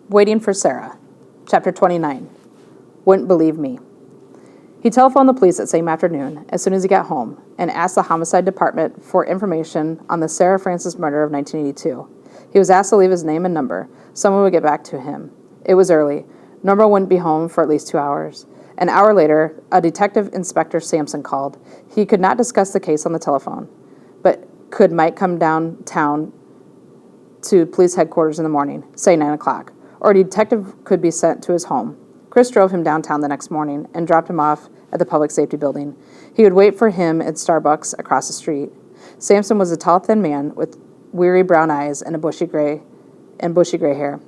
Waiting for Sarah. Chapter 29. Wouldn't believe me. He telephoned the police that same afternoon, as soon as he got home, and asked the homicide department for information on the Sarah Francis murder of 1982. He was asked to leave his name and number. Someone would get back to him. It was early. Norma wouldn't be home for at least 2 hours. An hour later, a Detective Inspector Sampson called. He could not discuss the case on the telephone, but could Mike come downtown to police headquarters in the morning, say 9 o'clock, or a detective could be sent to his home. Chris drove him downtown the next morning and dropped him off at the public safety building. He would wait for him at Starbucks across the street. Sampson was a tall, thin man with weary brown eyes and bushy gray hair.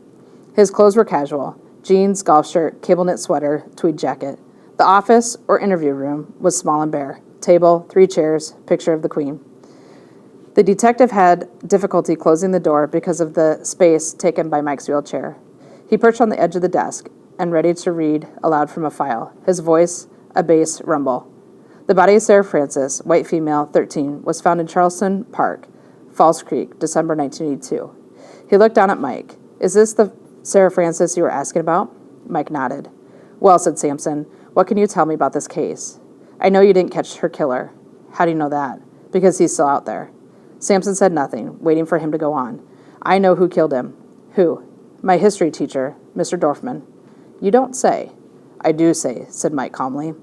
His clothes were casual: jeans, golf shirt, cable knit sweater, tweed jacket. The office, or interview room, was small and bare. Table, 3 chairs, picture of the Queen. The detective had difficulty closing the door because of the space taken by Mike's wheelchair. He perched on the edge of the desk and ready to read aloud from a file, his voice a bass rumble. The body of Sarah Francis, white female, 13, was found in Charleston Park, Falls Creek, December 1982. He looked down at Mike. "Is this the Sarah Francis you were asking about?" Mike nodded. "Well," said Sampson, "what can you tell me about this case?" "I know you didn't catch her killer." "How do you know that?" "Because he's still out there." Sampson said nothing, waiting for him to go on. "I know who killed him." "Who?" "My history teacher, Mr. Dorfman." "You don't say." "I do say," said Mike calmly.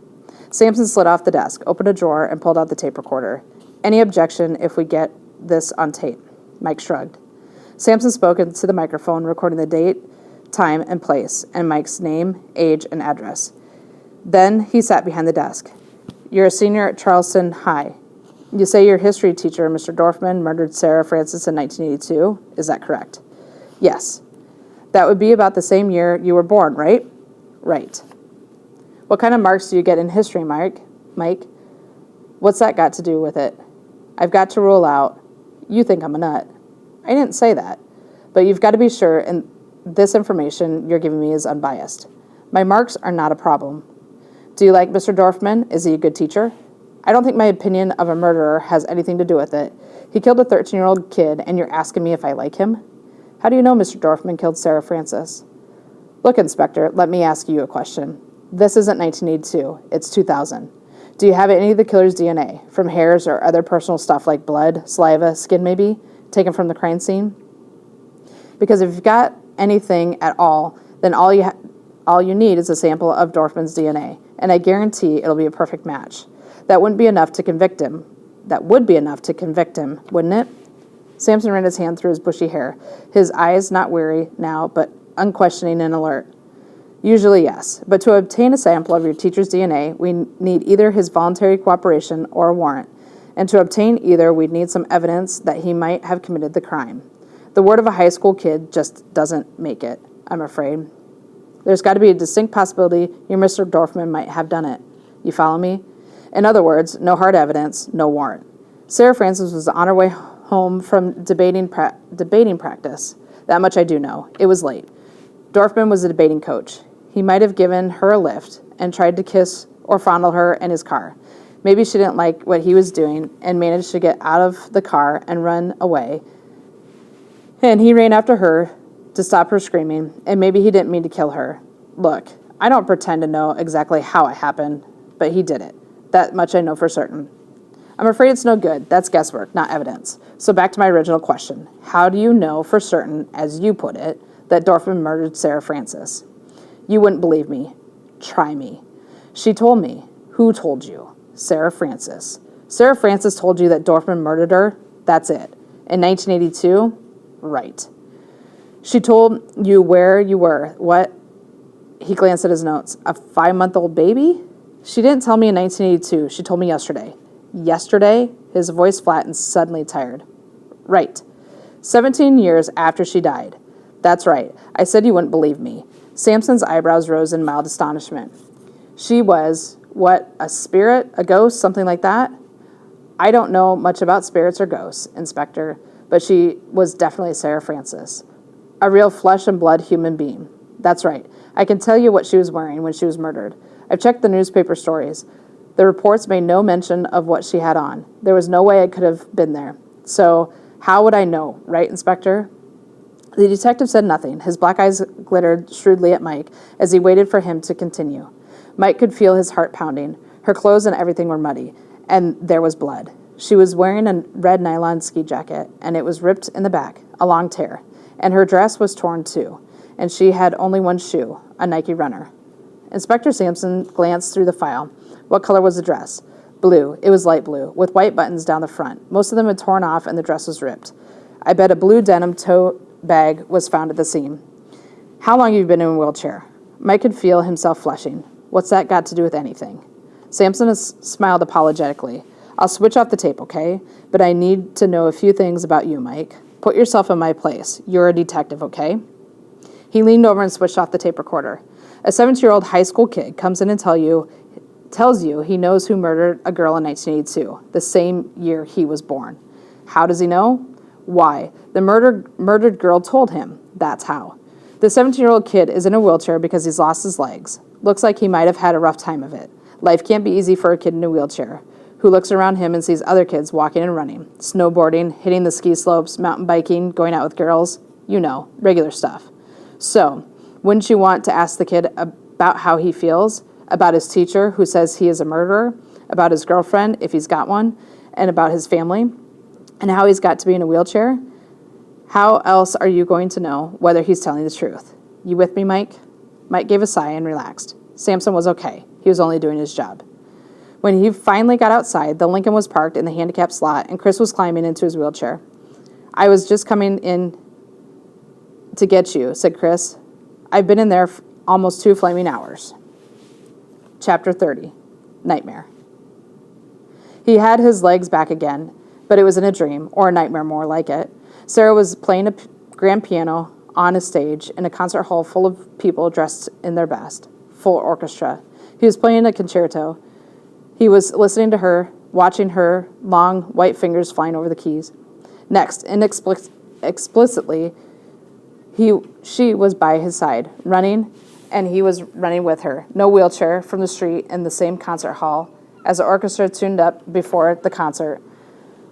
Sampson slid off the desk, opened a drawer, and pulled out the tape recorder. "Any objection if we get this on tape?" Mike shrugged. Sampson spoke into the microphone, recording the date, time, and place, and Mike's name, age, and address. Then he sat behind the desk. "You're a senior at Charleston High. You say your history teacher, Mr. Dorfman, murdered Sarah Francis in 1982. Is that correct?" "Yes." "That would be about the same year you were born, right?" "Right." "What kind of marks do you get in history, Mike?" "What's that got to do with it?" "I've got to rule out—" "You think I'm a nut." "I didn't say that. But you've got to be sure and this information you're giving me is unbiased. My marks are not a problem." "Do you like Mr. Dorfman? Is he a good teacher?" "I don't think my opinion of a murderer has anything to do with it. He killed a 13-year-old kid, and you're asking me if I like him?" "How do you know Mr. Dorfman killed Sarah Francis?" "Look, Inspector, let me ask you a question. This isn't 1982. It's 2000. Do you have any of the killer's DNA, from hairs or other personal stuff like blood, saliva, skin maybe, taken from the crime scene? Because if you've got anything at all, then all you need is a sample of Dorfman's DNA, and I guarantee it'll be a perfect match. That wouldn't be enough to convict him. That would be enough to convict him, wouldn't it?" Sampson ran his hand through his bushy hair, his eyes not weary now, but unquestioning and alert. "Usually, yes. But to obtain a sample of your teacher's DNA, we need either his voluntary cooperation or a warrant. And to obtain either, we'd need some evidence that he might have committed the crime. The word of a high school kid just doesn't make it, I'm afraid. There's got to be a distinct possibility your Mr. Dorfman might have done it. You follow me? In other words, no hard evidence, no warrant. Sarah Francis was on her way home from debating practice. That much I do know. It was late. Dorfman was a debating coach. He might have given her a lift and tried to kiss or fondle her in his car. Maybe she didn't like what he was doing and managed to get out of the car and run away. And he ran after her to stop her screaming, and maybe he didn't mean to kill her. Look, I don't pretend to know exactly how it happened, but he did it. That much I know for certain. I'm afraid it's no good. That's guesswork, not evidence. So back to my original question. How do you know for certain, as you put it, that Dorfman murdered Sarah Francis? You wouldn't believe me. Try me. She told me. Who told you? Sarah Francis. Sarah Francis told you that Dorfman murdered her? That's it. In 1982? Right. She told you where you were. What? He glanced at his notes. A 5-month-old baby? She didn't tell me in 1982. She told me yesterday. Yesterday? His voice flattened, suddenly tired. Right. 17 years after she died. That's right. I said you wouldn't believe me. Sampson's eyebrows rose in mild astonishment. She was, what, a spirit, a ghost, something like that? I don't know much about spirits or ghosts, Inspector, but she was definitely Sarah Francis. A real flesh and blood human being. That's right. I can tell you what she was wearing when she was murdered. I've checked the newspaper stories. The reports made no mention of what she had on. There was no way I could have been there. So how would I know, right, Inspector? The detective said nothing. His black eyes glittered shrewdly at Mike as he waited for him to continue. Mike could feel his heart pounding. Her clothes and everything were muddy, and there was blood. She was wearing a red nylon ski jacket, and it was ripped in the back, a long tear, and her dress was torn too, and she had only one shoe, a Nike runner. Inspector Sampson glanced through the file. What color was the dress? Blue. It was light blue, with white buttons down the front. Most of them had torn off, and the dress was ripped. I bet a blue denim tote bag was found at the scene. How long have you been in a wheelchair? Mike could feel himself flushing. What's that got to do with anything? Sampson smiled apologetically. I'll switch off the tape, okay? But I need to know a few things about you, Mike. Put yourself in my place. You're a detective, okay? He leaned over and switched off the tape recorder. A 17-year-old high school kid comes in and tells you he knows who murdered a girl in 1982, the same year he was born. How does he know? Why? The murdered girl told him. That's how. The 17-year-old kid is in a wheelchair because he's lost his legs. Looks like he might have had a rough time of it. Life can't be easy for a kid in a wheelchair who looks around him and sees other kids walking and running, snowboarding, hitting the ski slopes, mountain biking, going out with girls. You know, regular stuff. So, wouldn't you want to ask the kid about how he feels, about his teacher who says he is a murderer, about his girlfriend, if he's got one, and about his family, and how he's got to be in a wheelchair? How else are you going to know whether he's telling the truth? You with me, Mike? Mike gave a sigh and relaxed. Sampson was okay. He was only doing his job. When he finally got outside, the Lincoln was parked in the handicap slot, and Chris was climbing into his wheelchair. I was just coming in to get you, said Chris. I've been in there almost 2 flaming hours. Chapter 30, Nightmare. He had his legs back again, but it was in a dream, or a nightmare more like it. Sarah was playing a grand piano on a stage in a concert hall full of people dressed in their best, full orchestra. He was playing a concerto. He was listening to her, watching her long white fingers flying over the keys. Next, explicitly, she was by his side, running, and he was running with her. No wheelchair, from the street in the same concert hall, as the orchestra tuned up before the concert.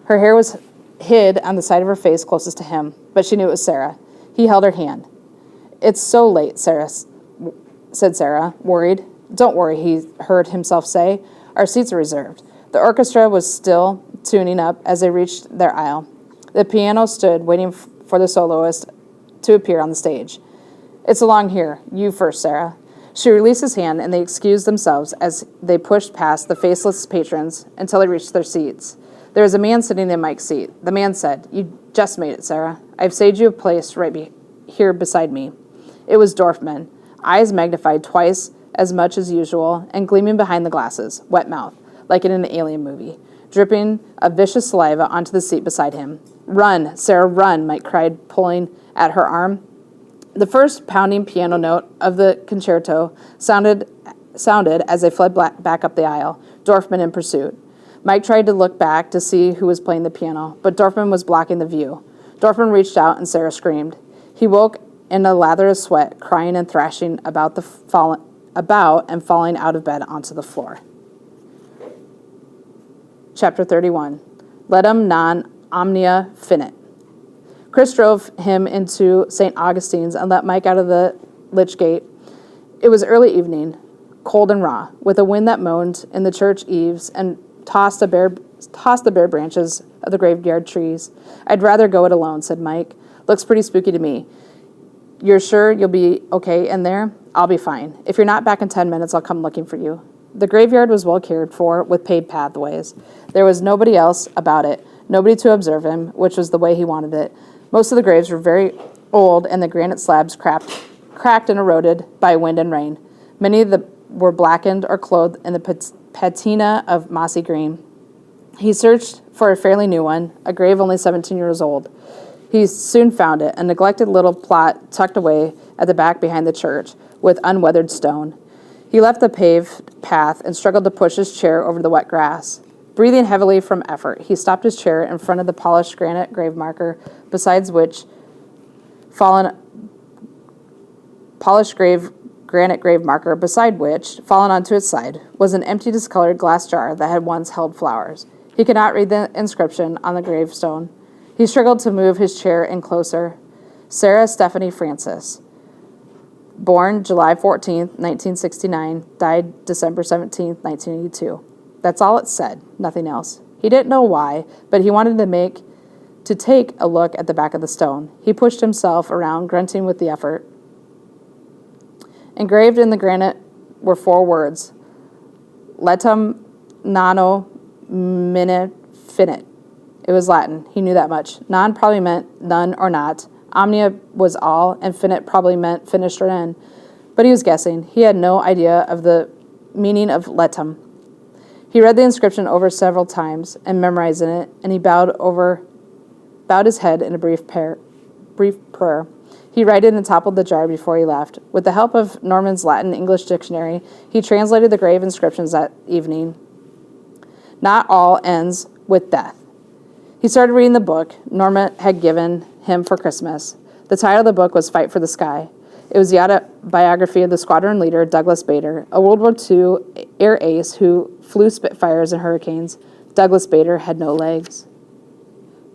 Her hair was hid on the side of her face closest to him, but she knew it was Sarah. He held her hand. It's so late, Sarah, said Sarah, worried. Don't worry, he heard himself say. Our seats are reserved. The orchestra was still tuning up as they reached their aisle. The piano stood, waiting for the soloist to appear on the stage. It's along here. You first, Sarah. She released his hand, and they excused themselves as they pushed past the faceless patrons until they reached their seats. There was a man sitting in Mike's seat. The man said, You just made it, Sarah. I've saved you a place right here beside me. It was Dorfman, eyes magnified twice as much as usual and gleaming behind the glasses, wet mouth, like in an alien movie, dripping a vicious saliva onto the seat beside him. Run, Sarah, run, Mike cried, pulling at her arm. The first pounding piano note of the concerto sounded as they fled back up the aisle, Dorfman in pursuit. Mike tried to look back to see who was playing the piano, but Dorfman was blocking the view. Dorfman reached out and Sarah screamed. He woke in a lather of sweat, crying and thrashing about and falling out of bed onto the floor. Chapter 31. Letum non omnia finit. Chris drove him into St. Augustine's and let Mike out of the lich gate. It was early evening, cold and raw, with a wind that moaned in the church eaves and tossed the bare branches of the graveyard trees. I'd rather go it alone, said Mike. Looks pretty spooky to me. You're sure you'll be okay in there? I'll be fine. If you're not back in 10 minutes, I'll come looking for you. The graveyard was well cared for, with paved pathways. There was nobody else about it, nobody to observe him, which was the way he wanted it. Most of the graves were very old, and the granite slabs cracked and eroded by wind and rain. Many of them were blackened or clothed in the patina of mossy green. He searched for a fairly new one, a grave only 17 years old. He soon found it, a neglected little plot tucked away at the back behind the church, with unweathered stone. He left the paved path and struggled to push his chair over the wet grass. Breathing heavily from effort, he polished grave marker, beside which, fallen onto its side, was an empty, discolored glass jar that had once held flowers. He could not read the inscription on the gravestone. He struggled to move his chair in closer. Sarah Stephanie Francis, born July 14th, 1969, died December 17th, 1982. That's all it said, nothing else. He didn't know why, but he wanted to take a look at the back of the stone. He pushed himself around, grunting with the effort. Engraved in the granite were 4 words: Letum nano mine finit. It was Latin. He knew that much. Non probably meant none or not. Omnia was all, and finite probably meant finished or end. But he was guessing. He had no idea of the meaning of letum. He read the inscription over several times and memorized it, and he bowed his head in a brief prayer. He righted and toppled the jar before he left. With the help of Norman's Latin-English dictionary, he translated the grave inscriptions that evening. Not all ends with death. He started reading the book Norma had given him for Christmas. The title of the book was Fight for the Sky. It was the autobiography of the squadron leader, Douglas Bader, a World War II air ace who flew Spitfires and Hurricanes. Douglas Bader had no legs.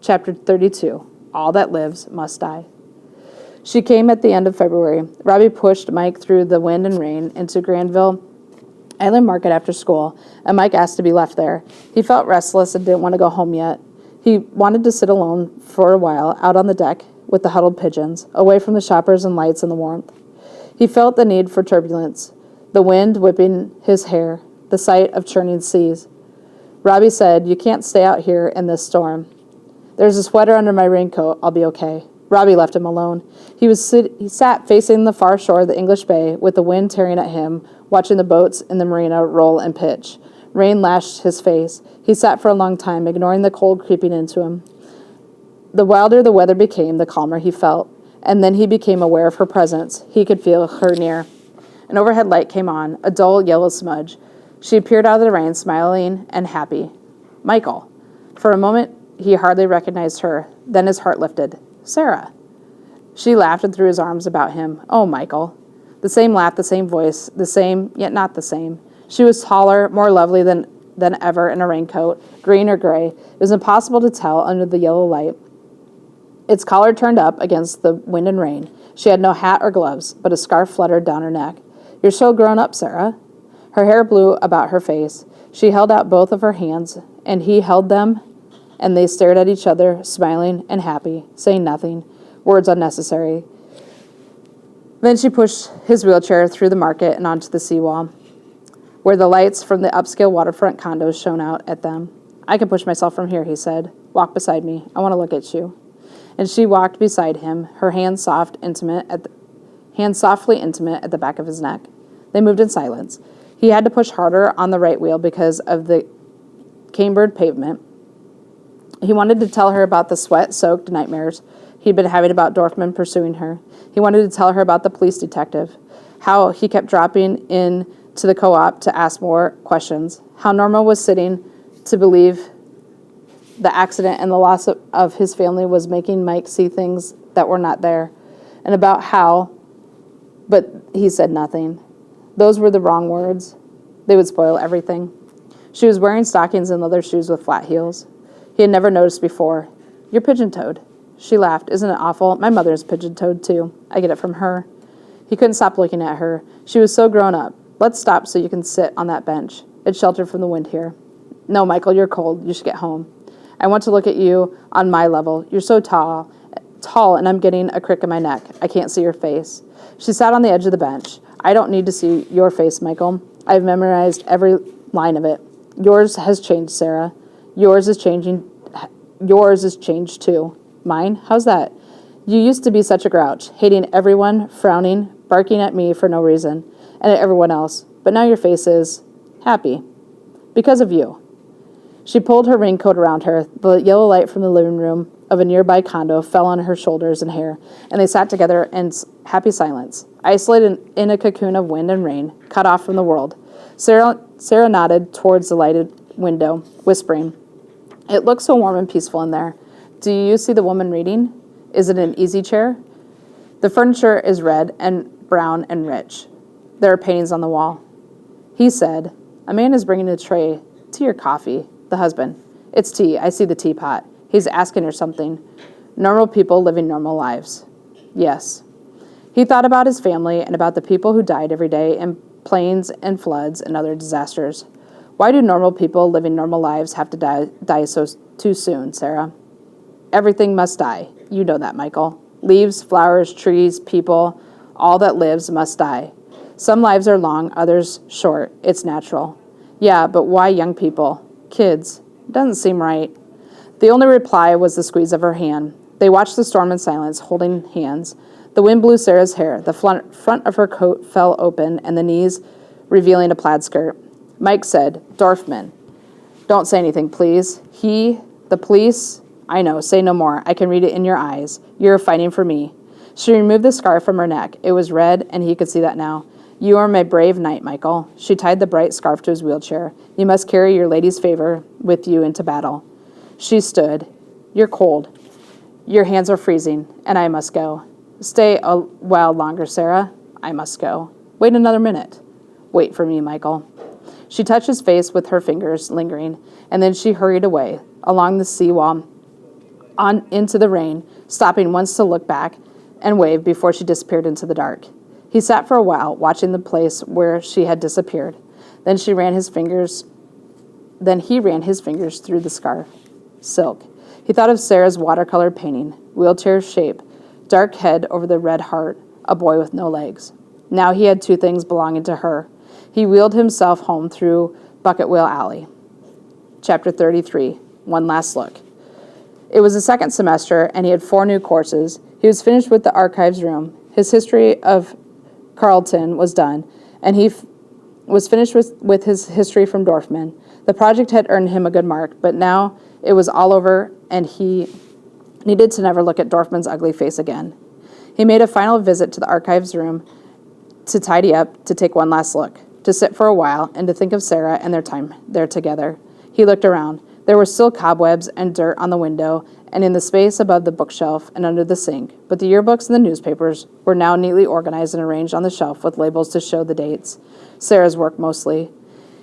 Chapter 32, All That Lives Must Die. She came at the end of February. Robbie pushed Mike through the wind and rain into Granville Island Market after school, and Mike asked to be left there. He felt restless and didn't want to go home yet. He wanted to sit alone for a while out on the deck with the huddled pigeons, away from the shoppers and lights and the warmth. He felt the need for turbulence, the wind whipping his hair, the sight of churning seas. Robbie said, "You can't stay out here in this storm." "There's a sweater under my raincoat. I'll be okay." Robbie left him alone. He sat facing the far shore of the English Bay with the wind tearing at him, watching the boats in the marina roll and pitch. Rain lashed his face. He sat for a long time, ignoring the cold creeping into him. The wilder the weather became, the calmer he felt. And then he became aware of her presence. He could feel her near. An overhead light came on, a dull yellow smudge. She appeared out of the rain, smiling and happy. Michael. For a moment, he hardly recognized her. Then his heart lifted. Sarah. She laughed and threw his arms about him. Oh, Michael. The same laugh, the same voice, the same, yet not the same. She was taller, more lovely than ever in a raincoat, green or gray. It was impossible to tell under the yellow light. Its collar turned up against the wind and rain. She had no hat or gloves, but a scarf fluttered down her neck. You're so grown up, Sarah. Her hair blew about her face. She held out both of her hands, and he held them, and they stared at each other, smiling and happy, saying nothing, words unnecessary. Then she pushed his wheelchair through the market and onto the seawall, where the lights from the upscale waterfront condos shone out at them. I can push myself from here, he said. Walk beside me. I want to look at you. And she walked beside him, her hands softly intimate at the back of his neck. They moved in silence. He had to push harder on the right wheel because of the cambered pavement. He wanted to tell her about the sweat-soaked nightmares he'd been having about Dorfman pursuing her. He wanted to tell her about the police detective, how he kept dropping in to the co-op to ask more questions, how Norma was sitting to believe the accident and the loss of his family was making Mike see things that were not there, and about how, but he said nothing. Those were the wrong words. They would spoil everything. She was wearing stockings and leather shoes with flat heels. He had never noticed before. You're pigeon-toed. She laughed. Isn't it awful? My mother is pigeon-toed, too. I get it from her. He couldn't stop looking at her. She was so grown up. Let's stop so you can sit on that bench. It's sheltered from the wind here. No, Michael, you're cold. You should get home. I want to look at you on my level. You're so tall, and I'm getting a crick in my neck. I can't see your face. She sat on the edge of the bench. I don't need to see your face, Michael. I've memorized every line of it. Yours has changed, Sarah. Yours is changing. Yours is changed, too. Mine? How's that? You used to be such a grouch, hating everyone, frowning, barking at me for no reason, and at everyone else. But now your face is happy. Because of you. She pulled her raincoat around her. The yellow light from the living room of a nearby condo fell on her shoulders and hair, and they sat together in happy silence, isolated in a cocoon of wind and rain, cut off from the world. Sarah nodded towards the lighted window, whispering, It looks so warm and peaceful in there. Do you see the woman reading? Is it an easy chair? The furniture is red and brown and rich. There are paintings on the wall. He said, A man is bringing a tray. Tea or coffee? The husband. It's tea. I see the teapot. He's asking her something. Normal people living normal lives. Yes. He thought about his family and about the people who died every day in planes and floods and other disasters. Why do normal people living normal lives have to die so too soon, Sarah? Everything must die. You know that, Michael. Leaves, flowers, trees, people, all that lives must die. Some lives are long, others short. It's natural. Yeah, but why young people? Kids. Doesn't seem right. The only reply was the squeeze of her hand. They watched the storm in silence, holding hands. The wind blew Sarah's hair. The front of her coat fell open, and the knees revealing a plaid skirt. Mike said, Dorfman. Don't say anything, please. The police. I know, say no more. I can read it in your eyes. You're fighting for me. She removed the scarf from her neck. It was red, and he could see that now. You are my brave knight, Michael. She tied the bright scarf to his wheelchair. You must carry your lady's favor with you into battle. She stood. You're cold. Your hands are freezing, and I must go. Stay a while longer, Sarah. I must go. Wait another minute. Wait for me, Michael. She touched his face with her fingers, lingering, and then she hurried away, along the seawall, on into the rain, stopping once to look back and wave before she disappeared into the dark. He sat for a while, watching the place where she had disappeared. Then he ran his fingers through the scarf. Silk. He thought of Sarah's watercolor painting, wheelchair shape, dark head over the red heart, a boy with no legs. Now he had two things belonging to her. He wheeled himself home through Bucket Wheel Alley. Chapter 33. One last look. It was the second semester, and he had 4 new courses. He was finished with the archives room. His history of Carleton was done, and he was finished with his history from Dorfman. The project had earned him a good mark, but now it was all over, and he needed to never look at Dorfman's ugly face again. He made a final visit to the archives room to tidy up, to take one last look, to sit for a while, and to think of Sarah and their time there together. He looked around. There were still cobwebs and dirt on the window and in the space above the bookshelf and under the sink, but the yearbooks and the newspapers were now neatly organized and arranged on the shelf with labels to show the dates. Sarah's work mostly.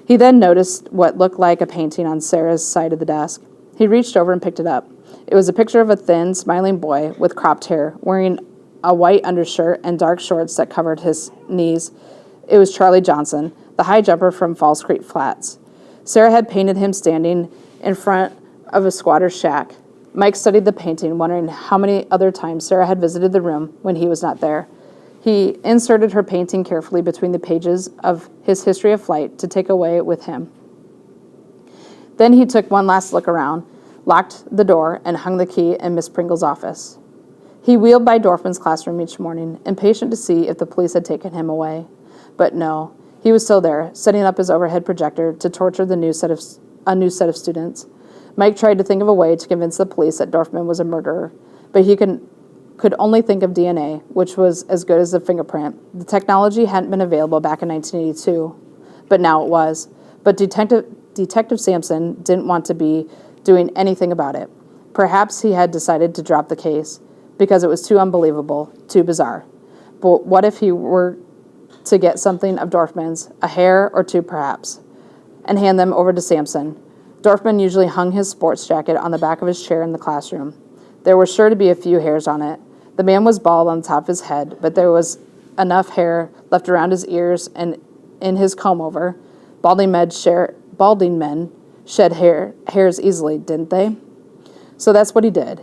He then noticed what looked like a painting on Sarah's side of the desk. He reached over and picked it up. It was a picture of a thin, smiling boy with cropped hair, wearing a white undershirt and dark shorts that covered his knees. It was Charlie Johnson, the high jumper from Falls Creek Flats. Sarah had painted him standing in front of a squatter's shack. Mike studied the painting, wondering how many other times Sarah had visited the room when he was not there. He inserted her painting carefully between the pages of his history of flight to take away with him. Then he took one last look around, locked the door, and hung the key in Miss Pringle's office. He wheeled by Dorfman's classroom each morning, impatient to see if the police had taken him away. But no, he was still there, setting up his overhead projector to torture a new set of students. Mike tried to think of a way to convince the police that Dorfman was a murderer, but he could only think of DNA, which was as good as a fingerprint. The technology hadn't been available back in 1982, but now it was. But Detective Sampson didn't want to be doing anything about it. Perhaps he had decided to drop the case because it was too unbelievable, too bizarre. But what if he were to get something of Dorfman's, a hair or two perhaps, and hand them over to Sampson? Dorfman usually hung his sports jacket on the back of his chair in the classroom. There were sure to be a few hairs on it. The man was bald on the top of his head, but there was enough hair left around his ears and in his comb-over. Balding men shed hairs easily, didn't they? So that's what he did.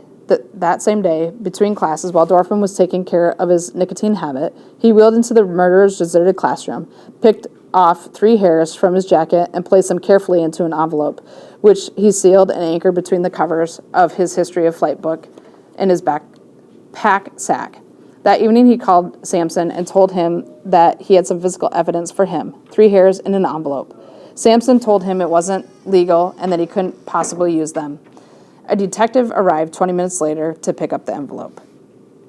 That same day, between classes, while Dorfman was taking care of his nicotine habit, he wheeled into the murderer's deserted classroom, picked off 3 hairs from his jacket, and placed them carefully into an envelope, which he sealed and anchored between the covers of his History of Flight book in his backpack sack. That evening he called Sampson and told him that he had some physical evidence for him, 3 hairs in an envelope. Sampson told him it wasn't legal and that he couldn't possibly use them. A detective arrived 20 minutes later to pick up the envelope.